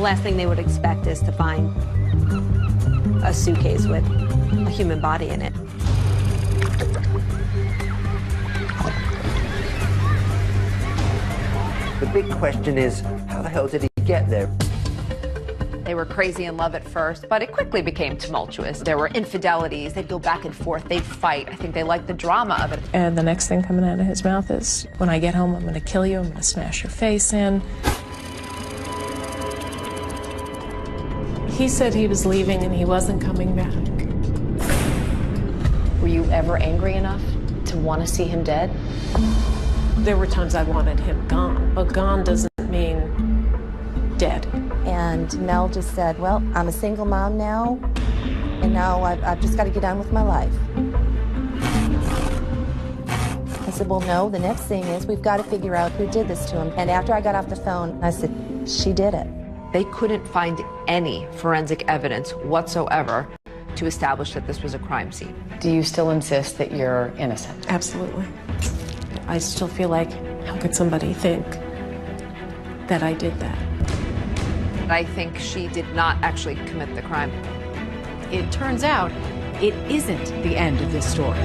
last thing they would expect is to find a suitcase with a human body in it. The big question is, how the hell did he get there? They were crazy in love at first, but it quickly became tumultuous. There were infidelities. They'd go back and forth. They'd fight. I think they liked the drama of it. And the next thing coming out of his mouth is, when I get home, I'm going to kill you. I'm going to smash your face in. He said he was leaving and he wasn't coming back. Were you ever angry enough to want to see him dead? There were times I wanted him gone, but gone doesn't mean dead. And Mel just said, well, I'm a single mom now, and now I've just got to get on with my life. I said, well, no, the next thing is we've got to figure out who did this to him. And after I got off the phone, I said, she did it. They couldn't find any forensic evidence whatsoever to establish that this was a crime scene. Do you still insist that you're innocent? Absolutely. I still feel like, how could somebody think that I did that? I think she did not actually commit the crime. It turns out it isn't the end of this story.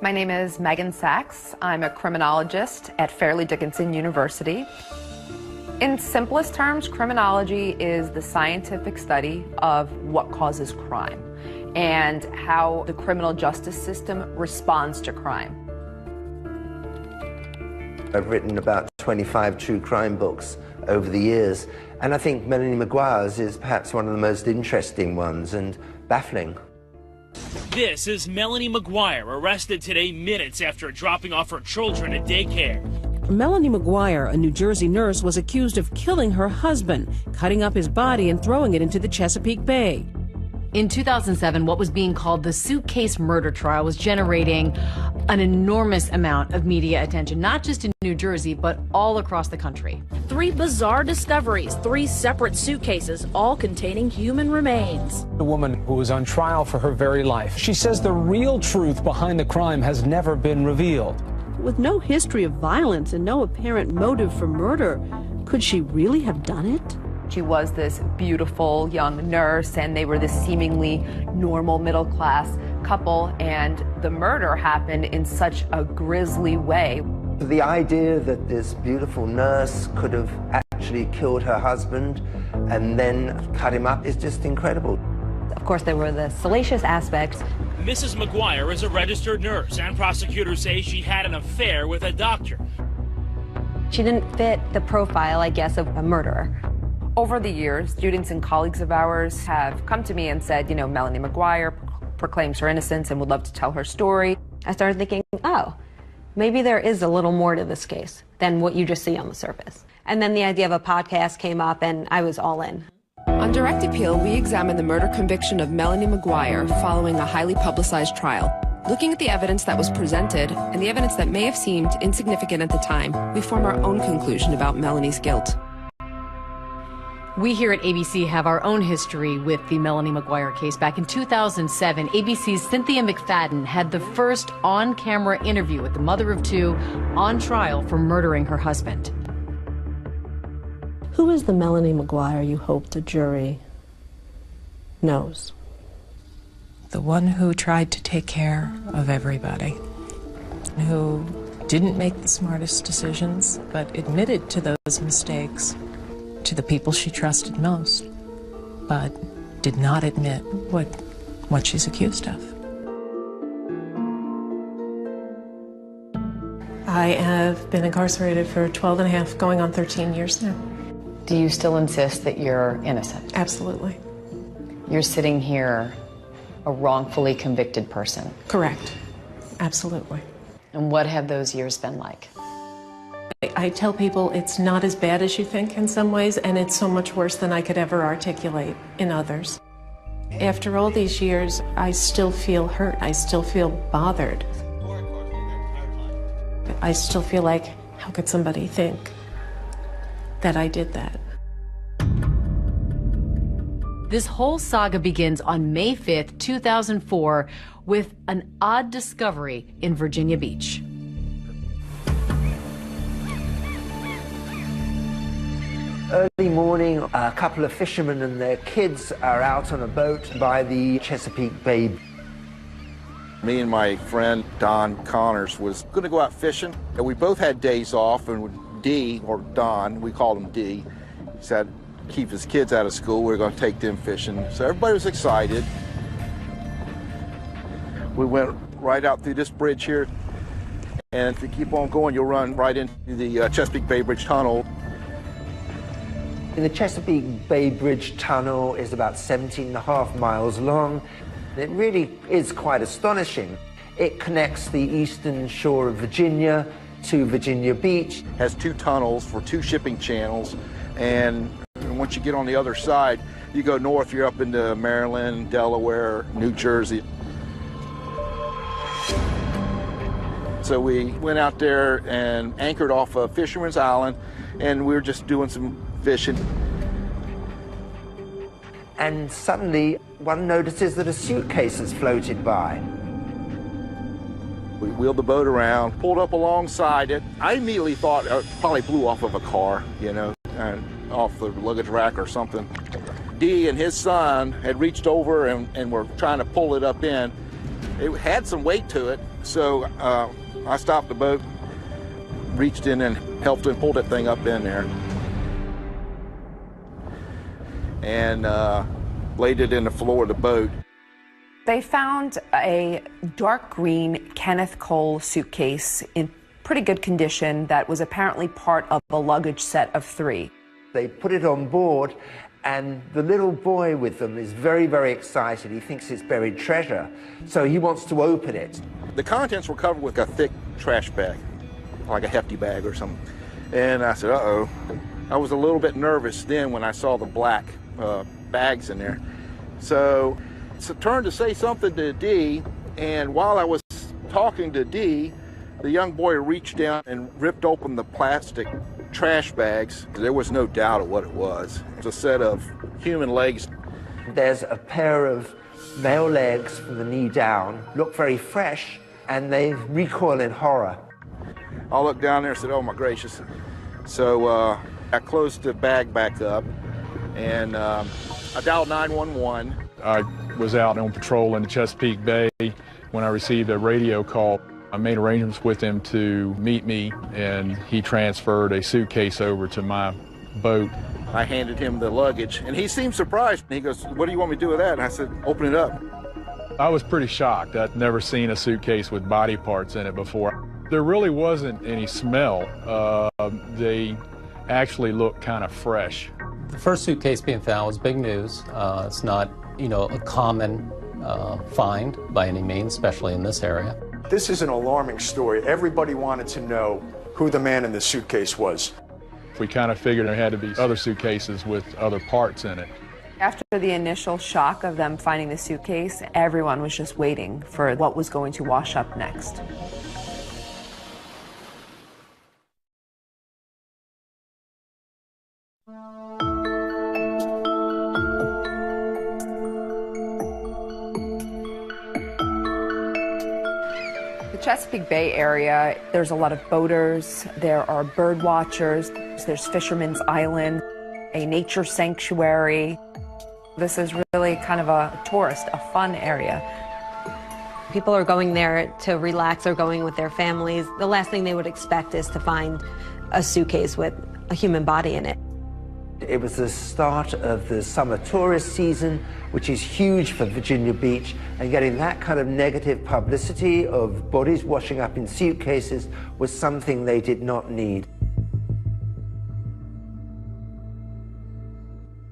My name is Megan Sachs. I'm a criminologist at Fairleigh Dickinson University. In simplest terms, criminology is the scientific study of what causes crime and how the criminal justice system responds to crime. I've written about 25 true crime books over the years, and I think Melanie Maguire's is perhaps one of the most interesting ones and baffling. This is Melanie Maguire, arrested today minutes after dropping off her children at daycare. Melanie Maguire, a New Jersey nurse, was accused of killing her husband, cutting up his body and throwing it into the Chesapeake Bay. In 2007, what was being called the suitcase murder trial was generating an enormous amount of media attention, not just in New Jersey, but all across the country. 3 bizarre discoveries, 3 separate suitcases, all containing human remains. The woman who was on trial for her very life. She says the real truth behind the crime has never been revealed. With no history of violence and no apparent motive for murder, could she really have done it? She was this beautiful young nurse, and they were this seemingly normal middle-class couple, and the murder happened in such a grisly way. The idea that this beautiful nurse could have actually killed her husband and then cut him up is just incredible. Of course, there were the salacious aspects. Mrs. Maguire is a registered nurse, and prosecutors say she had an affair with a doctor. She didn't fit the profile, I guess, of a murderer. Over the years, students and colleagues of ours have come to me and said, you know, Melanie Maguire proclaims her innocence and would love to tell her story. I started thinking, oh, maybe there is a little more to this case than what you just see on the surface. And then the idea of a podcast came up, and I was all in. On Direct Appeal, we examine the murder conviction of Melanie Maguire following a highly publicized trial. Looking at the evidence that was presented and the evidence that may have seemed insignificant at the time, we form our own conclusion about Melanie's guilt. We here at ABC have our own history with the Melanie Maguire case. Back in 2007, ABC's Cynthia McFadden had the first on-camera interview with the mother of 2 on trial for murdering her husband. Who is the Melanie Maguire you hope the jury knows? The one who tried to take care of everybody, who didn't make the smartest decisions, but admitted to those mistakes to the people she trusted most, but did not admit what she's accused of. I have been incarcerated for 12 and a half, going on 13 years now. Do you still insist that you're innocent? Absolutely. You're sitting here a wrongfully convicted person. Correct. Absolutely. And what have those years been like? I tell people it's not as bad as you think in some ways, and it's so much worse than I could ever articulate in others. After all these years, I still feel hurt. I still feel bothered. I still feel like, how could somebody think that I did that? This whole saga begins on May 5th, 2004, with an odd discovery in Virginia Beach. Early morning, a couple of fishermen and their kids are out on a boat by the Chesapeake Bay. Me and my friend Don Connors was going to go out fishing, and we both had days off, and D, or Don, we called him D, he said keep his kids out of school, we were going to take them fishing. So everybody was excited. We went right out through this bridge here, and if you keep on going, you'll run right into the Chesapeake Bay Bridge Tunnel. The Chesapeake Bay Bridge Tunnel is about 17.5 miles long. It really is quite astonishing. It connects the eastern shore of Virginia to Virginia Beach. Has 2 tunnels for 2 shipping channels, and once you get on the other side, you go north, you're up into Maryland, Delaware, New Jersey. So we went out there and anchored off of Fisherman's Island, and we were just doing some fishing. And suddenly, one notices that a suitcase has floated by. We wheeled the boat around, pulled up alongside it. I immediately thought it probably blew off of a car, you know, off the luggage rack or something. D and his son had reached over and were trying to pull it up in. It had some weight to it, so I stopped the boat, reached in and helped him pull that thing up in there. And laid it in the floor of the boat. They found a dark green Kenneth Cole suitcase in pretty good condition that was apparently part of a luggage set of 3. They put it on board, and the little boy with them is very, very excited. He thinks it's buried treasure, so he wants to open it. The contents were covered with a thick trash bag, like a hefty bag or something. And I said, uh-oh. I was a little bit nervous then when I saw the black bags in there. So it's a turn to say something to D, and while I was talking to D, the young boy reached down and ripped open the plastic trash bags. There was no doubt of what it was. It was a set of human legs. There's a pair of male legs from the knee down, look very fresh, and they recoil in horror. I looked down there and said, oh my gracious. So I closed the bag back up, and I dialed 911. I was out on patrol in the Chesapeake Bay when I received a radio call. I made arrangements with him to meet me, and he transferred a suitcase over to my boat. I handed him the luggage, and he seemed surprised. He goes, what do you want me to do with that? And I said, open it up. I was pretty shocked. I'd never seen a suitcase with body parts in it before. There really wasn't any smell. They actually looked kind of fresh. The first suitcase being found was big news. It's not, a common find by any means, especially in this area. This is an alarming story. Everybody wanted to know who the man in the suitcase was. We kind of figured there had to be other suitcases with other parts in it. After the initial shock of them finding the suitcase, everyone was just waiting for what was going to wash up next. Chesapeake Bay area, there's a lot of boaters, there are bird watchers, there's Fisherman's Island, a nature sanctuary. This is really kind of a tourist, a fun area. People are going there to relax or going with their families. The last thing they would expect is to find a suitcase with a human body in it. It was the start of the summer tourist season, which is huge for Virginia Beach, and getting that kind of negative publicity of bodies washing up in suitcases was something they did not need.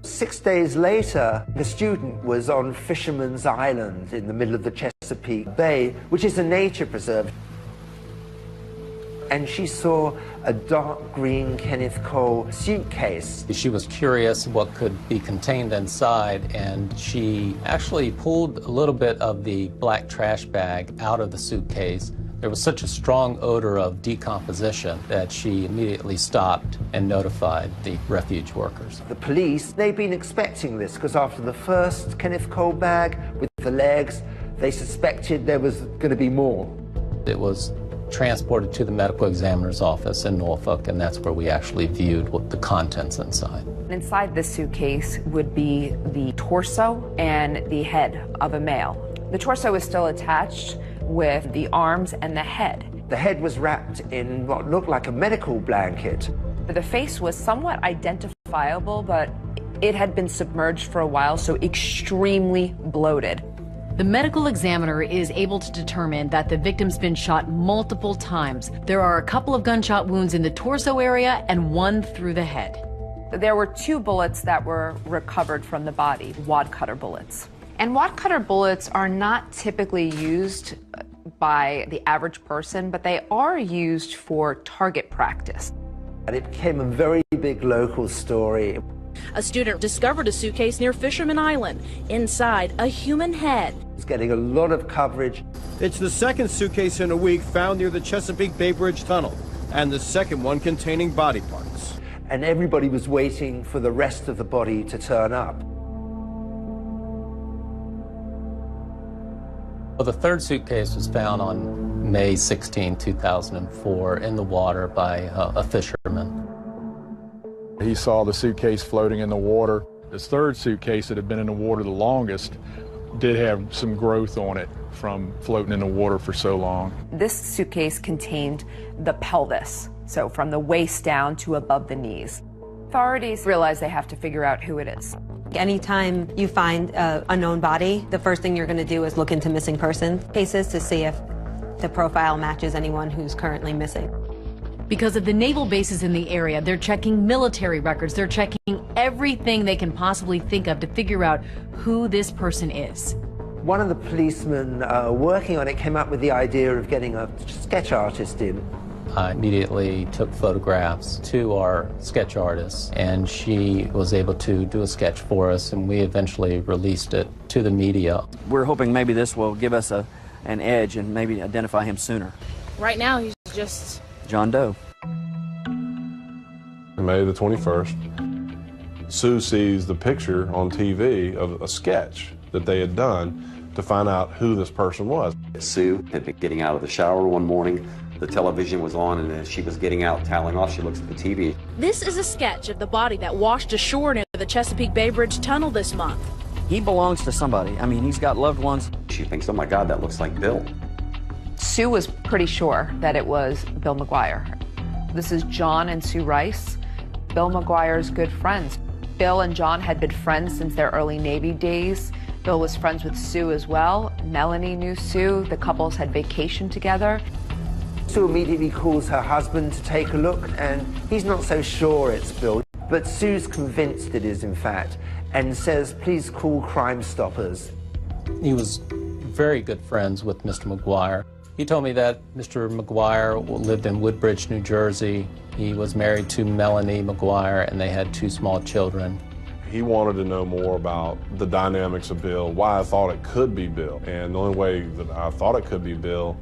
6 days later, the student was on Fisherman's Island in the middle of the Chesapeake Bay, which is a nature preserve. And she saw a dark green Kenneth Cole suitcase. She was curious what could be contained inside, and she actually pulled a little bit of the black trash bag out of the suitcase, There was such a strong odor of decomposition that she immediately stopped and notified the refuge workers. The police, they'd been expecting this because after the first Kenneth Cole bag with the legs, they suspected there was going to be more. It was transported to the medical examiner's office in Norfolk, and that's where we actually viewed what the contents inside. Inside this suitcase would be the torso and the head of a male. The torso is still attached with the arms and the head. The head was wrapped in what looked like a medical blanket. The face was somewhat identifiable, but it had been submerged for a while, so extremely bloated. The medical examiner is able to determine that the victim's been shot multiple times. There are a couple of gunshot wounds in the torso area and one through the head. There were 2 bullets that were recovered from the body, wad cutter bullets. And wad cutter bullets are not typically used by the average person, but they are used for target practice. And it became a very big local story. A student discovered a suitcase near Fisherman Island. Inside, a human head. It's getting a lot of coverage. It's the second suitcase in a week found near the Chesapeake Bay Bridge Tunnel, and the second one containing body parts. And everybody was waiting for the rest of the body to turn up. Well, the third suitcase was found on May 16, 2004 in the water by a fisherman. He saw the suitcase floating in the water. This third suitcase that had been in the water the longest did have some growth on it from floating in the water for so long. This suitcase contained the pelvis, so from the waist down to above the knees. Authorities realize they have to figure out who it is. Anytime you find an unknown body, the first thing you're going to do is look into missing person cases to see if the profile matches anyone who's currently missing. Because of the naval bases in the area, they're checking military records. They're checking everything they can possibly think of to figure out who this person is. One of the policemen working on it came up with the idea of getting a sketch artist in. I immediately took photographs to our sketch artist, and she was able to do a sketch for us, and we eventually released it to the media. We're hoping maybe this will give us an edge and maybe identify him sooner. Right now, he's just John Doe. May the 21st, Sue sees the picture on TV of a sketch that they had done to find out who this person was. Sue had been getting out of the shower one morning. The television was on, and as she was getting out, toweling off, she looks at the TV. This is a sketch of the body that washed ashore near the Chesapeake Bay Bridge Tunnel this month. He belongs to somebody. I mean, he's got loved ones. She thinks, oh my God, that looks like Bill. Sue was pretty sure that it was Bill McGuire. This is John and Sue Rice, Bill McGuire's good friends. Bill and John had been friends since their early Navy days. Bill was friends with Sue as well. Melanie knew Sue. The couples had vacationed together. Sue immediately calls her husband to take a look, and he's not so sure it's Bill. But Sue's convinced it is, in fact, and says, please call Crime Stoppers. He was very good friends with Mr. McGuire. He told me that Mr. McGuire lived in Woodbridge, New Jersey. He was married to Melanie McGuire, and they had 2 small children. He wanted to know more about the dynamics of Bill, why I thought it could be Bill. And the only way that I thought it could be Bill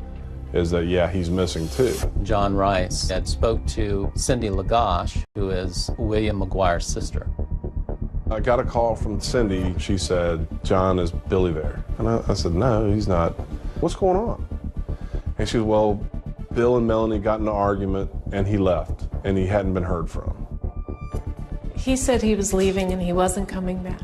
is that, yeah, he's missing too. John Rice had spoke to Cindy Lagash, who is William McGuire's sister. I got a call from Cindy. She said, John, is Billy there? And I said, no, he's not. What's going on? And she said, well, Bill and Melanie got in an argument and he left and he hadn't been heard from. He said he was leaving and he wasn't coming back.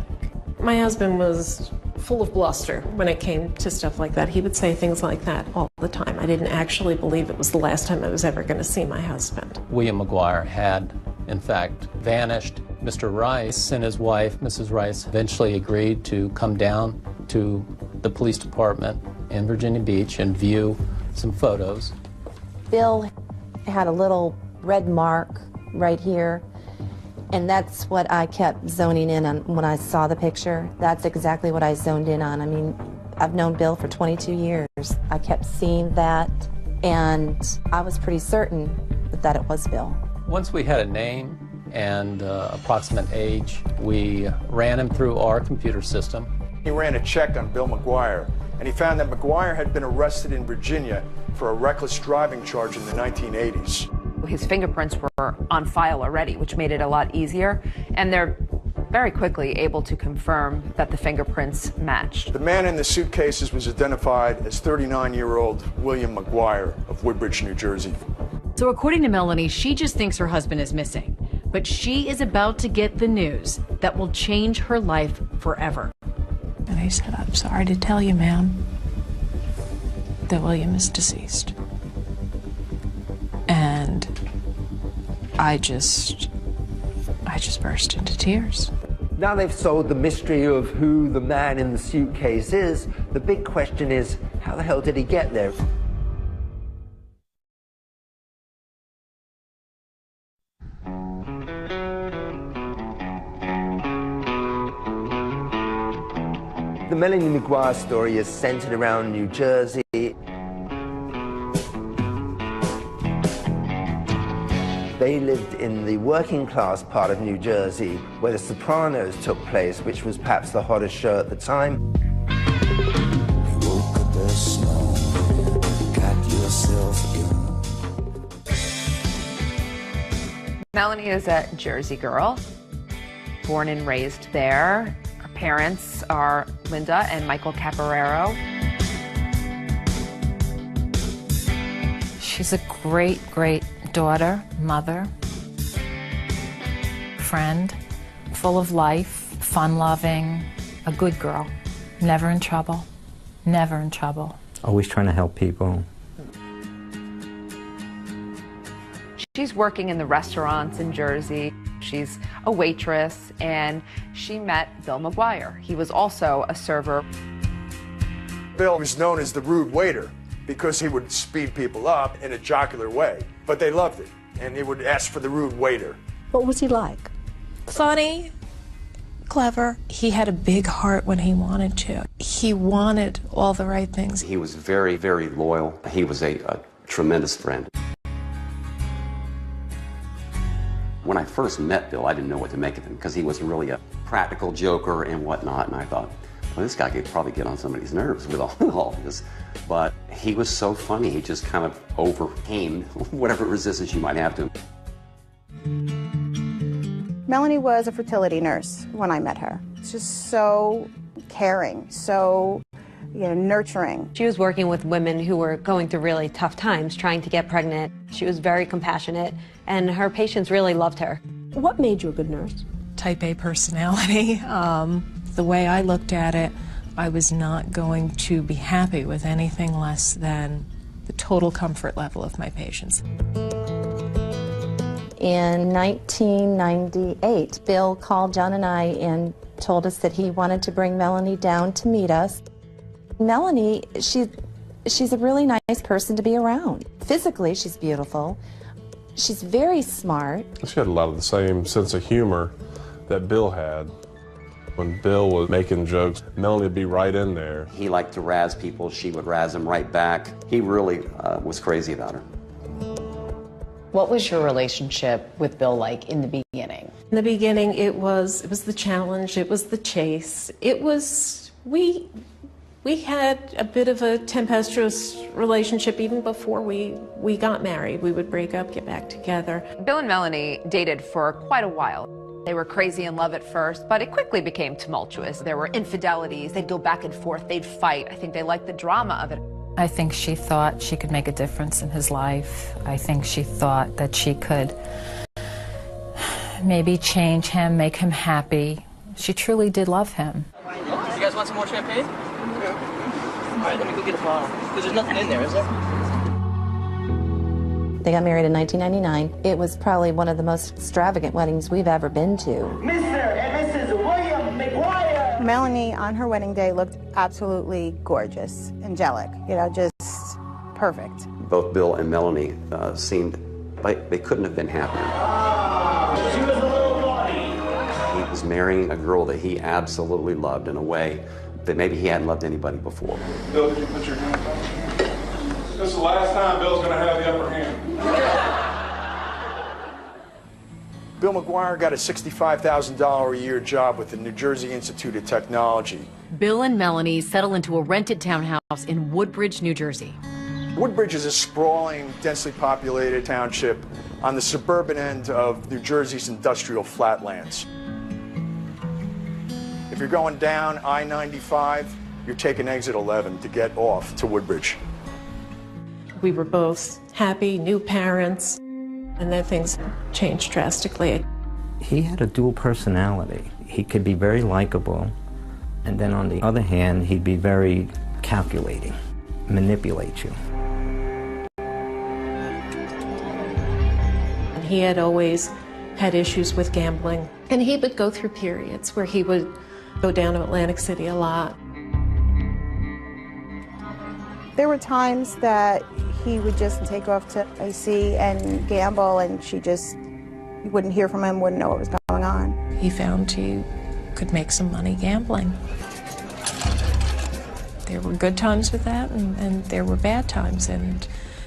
My husband was full of bluster when it came to stuff like that. He would say things like that all the time. I didn't actually believe it was the last time I was ever going to see my husband. William McGuire had, in fact, vanished. Mr. Rice and his wife, Mrs. Rice, eventually agreed to come down to the police department in Virginia Beach and view some photos. Bill had a little red mark right here, and that's what I kept zoning in on when I saw the picture. That's exactly what I zoned in on. I mean, I've known Bill for 22 years. I kept seeing that, and I was pretty certain that it was Bill. Once we had a name and approximate age, we ran him through our computer system. He ran a check on Bill McGuire, and he found that McGuire had been arrested in Virginia for a reckless driving charge in the 1980s. His fingerprints were on file already, which made it a lot easier, and they're very quickly able to confirm that the fingerprints matched. The man in the suitcases was identified as 39-year-old William McGuire of Woodbridge, New Jersey. So according to Melanie, she just thinks her husband is missing, but she is about to get the news that will change her life forever. And he said, "I'm sorry to tell you, ma'am, that William is deceased." And I just burst into tears. Now they've solved the mystery of who the man in the suitcase is. The big question is, how the hell did he get there? The Melanie McGuire story is centered around New Jersey. They lived in the working class part of New Jersey where The Sopranos took place, which was perhaps the hottest show at the time. Melanie is a Jersey girl, born and raised there. Her parents are Linda and Michael Caporero. She's a great, great daughter, mother, friend, full of life, fun-loving, a good girl, never in trouble, never in trouble. Always trying to help people. She's working in the restaurants in Jersey. She's a waitress, and she met Bill McGuire. He was also a server. Bill was known as the rude waiter because he would speed people up in a jocular way, but they loved it, and they would ask for the rude waiter. What was he like? Funny, clever. He had a big heart when he wanted to. He wanted all the right things. He was very, very loyal. He was a tremendous friend. When I first met Bill, I didn't know what to make of him because he was really a practical joker and whatnot, and I thought, well, this guy could probably get on somebody's nerves with all this. But he was so funny, he just kind of overcame whatever resistance you might have to him. Melanie was a fertility nurse when I met her. She's just so caring, so nurturing. She was working with women who were going through really tough times, trying to get pregnant. She was very compassionate, and her patients really loved her. What made you a good nurse? Type A personality. The way I looked at it, I was not going to be happy with anything less than the total comfort level of my patients. In 1998, Bill called John and I and told us that he wanted to bring Melanie down to meet us. Melanie, she's a really nice person to be around. Physically, she's beautiful. She's very smart. She had a lot of the same sense of humor that Bill had. When Bill was making jokes, Melanie would be right in there. He liked to razz people. She would razz him right back. He really was crazy about her. What was your relationship with Bill like in the beginning? In the beginning, it was the challenge, it was the chase. It was, we had a bit of a tempestuous relationship even before we got married. We would break up, get back together. Bill and Melanie dated for quite a while. They were crazy in love at first, but it quickly became tumultuous. There were infidelities. They'd go back and forth. They'd fight. I think they liked the drama of it. I think she thought she could make a difference in his life. I think she thought that she could maybe change him, make him happy. She truly did love him. You guys want some more champagne? Yeah. All right, let me go get a bottle. Because there's nothing in there, is there? They got married in 1999. It was probably one of the most extravagant weddings we've ever been to. Mr. and Mrs. William McGuire. Melanie on her wedding day looked absolutely gorgeous, angelic, just perfect. Both Bill and Melanie seemed like they couldn't have been happier. She was a little naughty. He was marrying a girl that he absolutely loved in a way that maybe he hadn't loved anybody before. Bill, could you put your hand up? This is the last time Bill's going to have the upper hand. Bill McGuire got a $65,000 a year job with the New Jersey Institute of Technology. Bill and Melanie settle into a rented townhouse in Woodbridge, New Jersey. Woodbridge is a sprawling, densely populated township on the suburban end of New Jersey's industrial flatlands. If you're going down I-95, you're taking exit 11 to get off to Woodbridge. We were both happy, new parents, and then things changed drastically. He had a dual personality. He could be very likable, and then on the other hand, he'd be very calculating, manipulate you. He had always had issues with gambling, and he would go through periods where he would go down to Atlantic City a lot. There were times that he would just take off to AC and gamble, and you wouldn't hear from him, wouldn't know what was going on. He found he could make some money gambling. There were good times with that, and there were bad times, and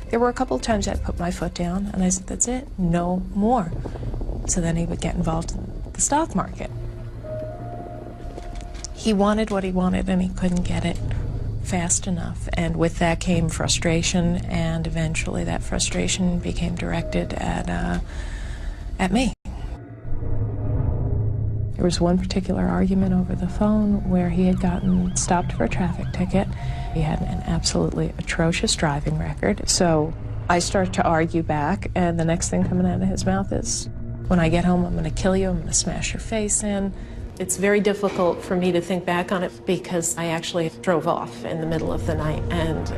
there were a couple of times I put my foot down, and I said, that's it, no more. So then he would get involved in the stock market. He wanted what he wanted, and he couldn't get it fast enough, and with that came frustration, and eventually that frustration became directed at me. There was one particular argument over the phone where he had gotten stopped for a traffic ticket. He had an absolutely atrocious driving record. So I started to argue back, and the next thing coming out of his mouth is, when I get home, I'm going to kill you, I'm going to smash your face in. It's very difficult for me to think back on it because I actually drove off in the middle of the night, and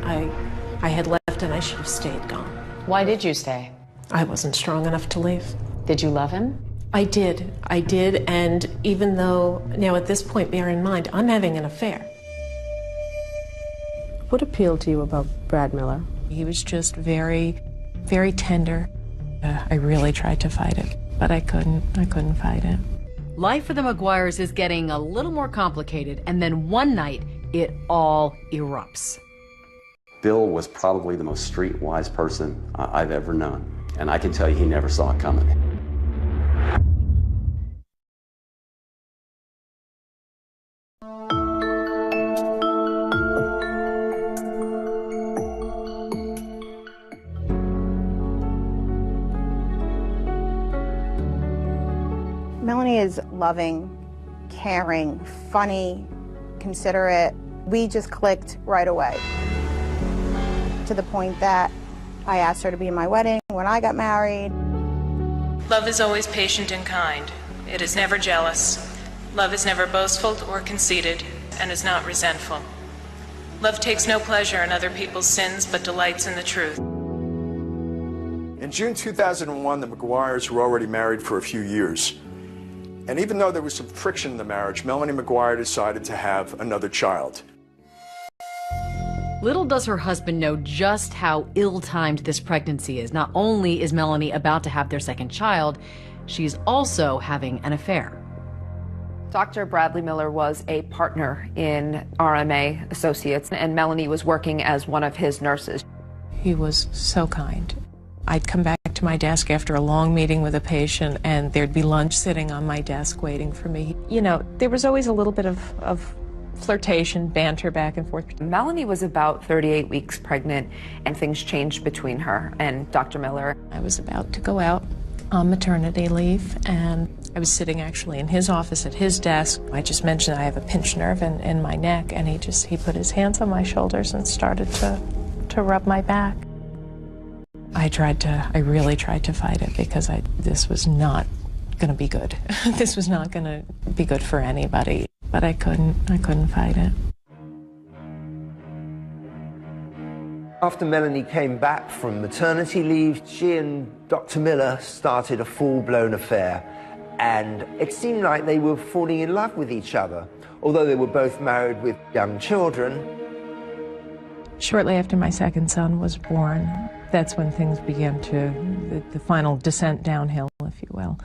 I had left and I should have stayed gone. Why did you stay? I wasn't strong enough to leave. Did you love him? I did, and even though, now at this point, bear in mind, I'm having an affair. What appealed to you about Brad Miller? He was just very, very tender. I really tried to fight it, but I couldn't fight it. Life for the McGuires is getting a little more complicated, and then one night, it all erupts. Bill was probably the most streetwise person I've ever known, and I can tell you he never saw it coming. Melanie is loving, caring, funny, considerate. We just clicked right away, to the point that I asked her to be in my wedding when I got married. Love is always patient and kind. It is never jealous. Love is never boastful or conceited, and is not resentful. Love takes no pleasure in other people's sins, but delights in the truth. In June 2001, the McGuires were already married for a few years. And even though there was some friction in the marriage, Melanie McGuire decided to have another child. Little does her husband know just how ill-timed this pregnancy is. Not only is Melanie about to have their second child, she's also having an affair. Dr. Bradley Miller was a partner in RMA Associates, and Melanie was working as one of his nurses. He was so kind. I'd come back to my desk after a long meeting with a patient, and there'd be lunch sitting on my desk waiting for me. You know, there was always a little bit of flirtation, banter back and forth. Melanie was about 38 weeks pregnant, and things changed between her and Dr. Miller. I was about to go out on maternity leave, and I was sitting actually in his office at his desk. I just mentioned I have a pinched nerve in my neck, and he put his hands on my shoulders and started to rub my back. I really tried to fight it because this was not going to be good. This was not going to be good for anybody, but I couldn't fight it. After Melanie came back from maternity leave, she and Dr. Miller started a full-blown affair, and it seemed like they were falling in love with each other, although they were both married with young children. Shortly after my second son was born, that's when things began the final descent downhill, if you will.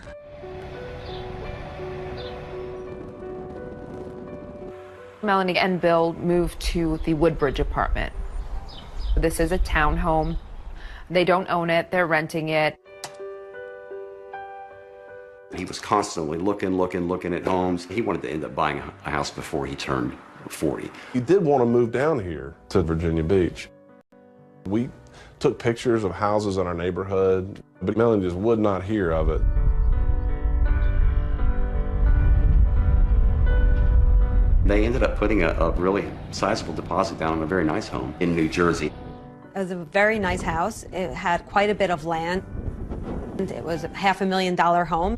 Melanie and Bill moved to the Woodbridge apartment. This is a townhome. They don't own it, they're renting it. He was constantly looking at homes. He wanted to end up buying a house before he turned 40. He did want to move down here to Virginia Beach. We took pictures of houses in our neighborhood, but Melanie just would not hear of it. They ended up putting a really sizable deposit down on a very nice home in New Jersey. It was a very nice house. It had quite a bit of land. It was a $500,000 home.